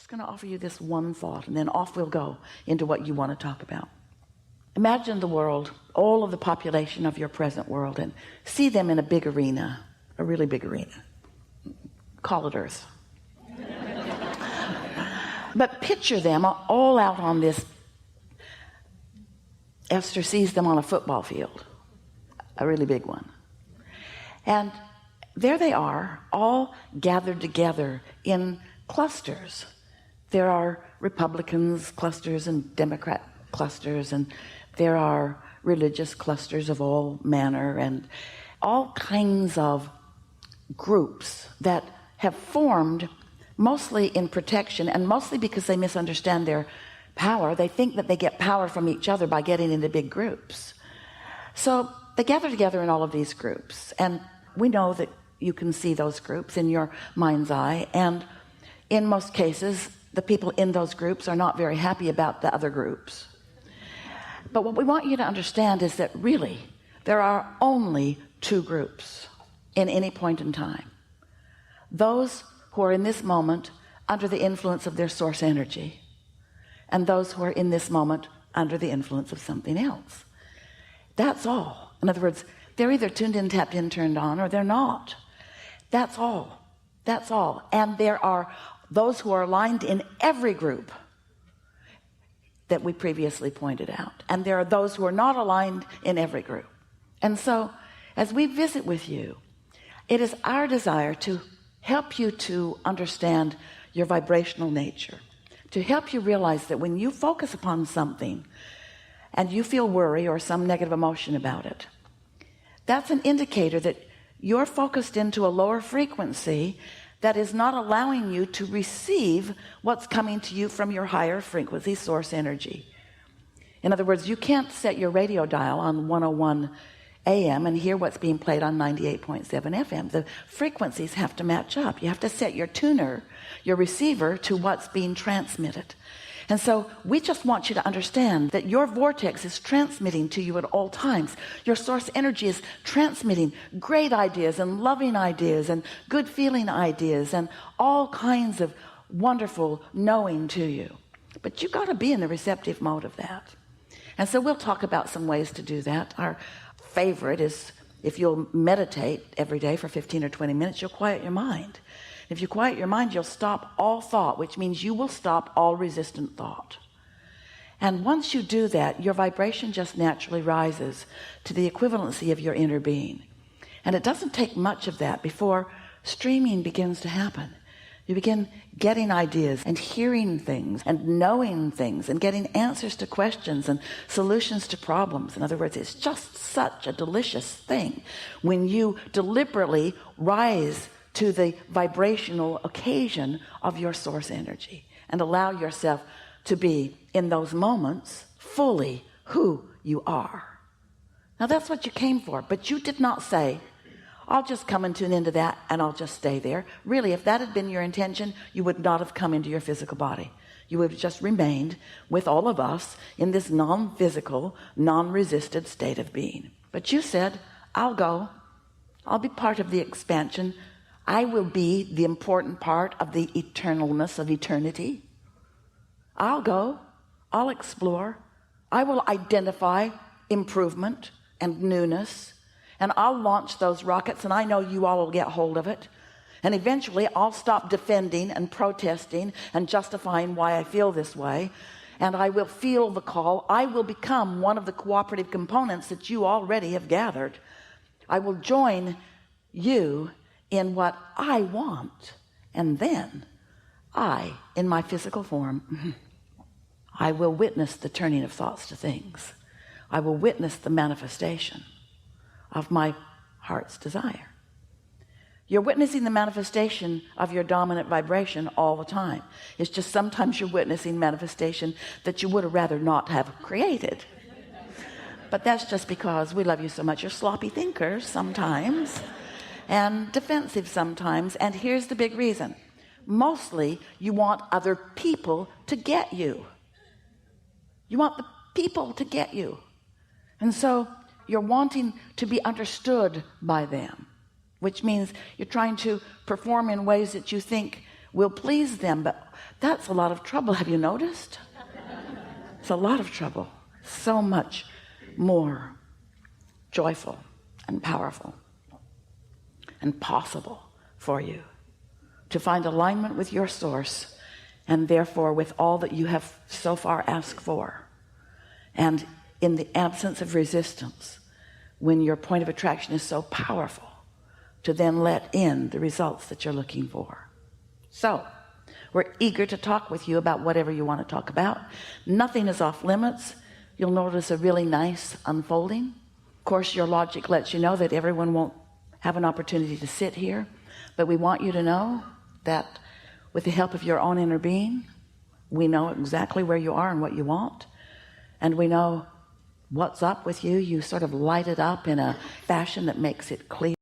just going to offer you this one thought, and then off we'll go into what you want to talk about. Imagine the world, all of the population of your present world, and see them in a big arena, a really big arena. Call it Earth. But picture them all out on this. Esther sees them on a football field, a really big one. And there they are, all gathered together in clusters. There are Republicans clusters and Democrat clusters, and there are religious clusters of all manner, and all kinds of groups that have formed mostly in protection, and mostly because they misunderstand their power. They think that they get power from each other by getting into big groups. So they gather together in all of these groups, and we know that you can see those groups in your mind's eye, and in most cases the people in those groups are not very happy about the other groups. But what we want you to understand is that really there are only two groups in any point in time: those who are in this moment under the influence of their source energy, and those who are in this moment under the influence of something else. That's all. In other words, they're either tuned in, tapped in, turned on, or they're not. That's all. That's all. And there are those who are aligned in every group that we previously pointed out, and there are those who are not aligned in every group. And so as we visit with you, it is our desire to help you to understand your vibrational nature, to help you realize that when you focus upon something and you feel worry or some negative emotion about it, that's an indicator that you're focused into a lower frequency that is not allowing you to receive what's coming to you from your higher frequency source energy. In other words, you can't set your radio dial on 101 AM and hear what's being played on 98.7 FM. The frequencies have to match up. You have to set your tuner, your receiver, to what's being transmitted. And so we just want you to understand that your vortex is transmitting to you at all times. Your source energy is transmitting great ideas and loving ideas and good feeling ideas and all kinds of wonderful knowing to you. But you've got to be in the receptive mode of that. And so we'll talk about some ways to do that. Our favorite is if you'll meditate every day for 15 or 20 minutes, you'll quiet your mind. If you quiet your mind, you'll stop all thought, which means you will stop all resistant thought. And once you do that, your vibration just naturally rises to the equivalency of your inner being. And it doesn't take much of that before streaming begins to happen. You begin getting ideas and hearing things and knowing things and getting answers to questions and solutions to problems. In other words, it's just such a delicious thing when you deliberately rise to the vibrational occasion of your source energy and allow yourself to be in those moments fully who you are. Now that's what you came for, but you did not say, I'll just come and tune into that and I'll just stay there. Really, if that had been your intention, you would not have come into your physical body. You would have just remained with all of us in this non-physical, non-resisted state of being. But you said, I'll go. I'll be part of the expansion. I will be the important part of the eternalness of eternity. I'll go. I'll explore. I will identify improvement and newness, and I'll launch those rockets, and I know you all will get hold of it. And eventually I'll stop defending and protesting and justifying why I feel this way, and I will feel the call. I will become one of the cooperative components that you already have gathered. I will join you in what I want, and then I, in my physical form, I will witness the turning of thoughts to things. I will witness the manifestation of my heart's desire. You're witnessing the manifestation of your dominant vibration all the time. It's just sometimes you're witnessing manifestation that you would have rather not have created. But that's just because we love you so much. You're sloppy thinkers sometimes and defensive sometimes. And here's the big reason. Mostly you want other people to get you. You want the people to get you. And so you're wanting to be understood by them, which means you're trying to perform in ways that you think will please them, but that's a lot of trouble. Have you noticed? It's a lot of trouble. So much more joyful and powerful and possible for you to find alignment with your source, and therefore with all that you have so far asked for, and in the absence of resistance, when your point of attraction is so powerful, to then let in the results that you're looking for. So we're eager to talk with you about whatever you want to talk about. Nothing is off limits. You'll notice a really nice unfolding. Of course, your logic lets you know that everyone won't have an opportunity to sit here, but we want you to know that with the help of your own inner being, we know exactly where you are and what you want, and we know what's up with you. You sort of light it up in a fashion that makes it clear.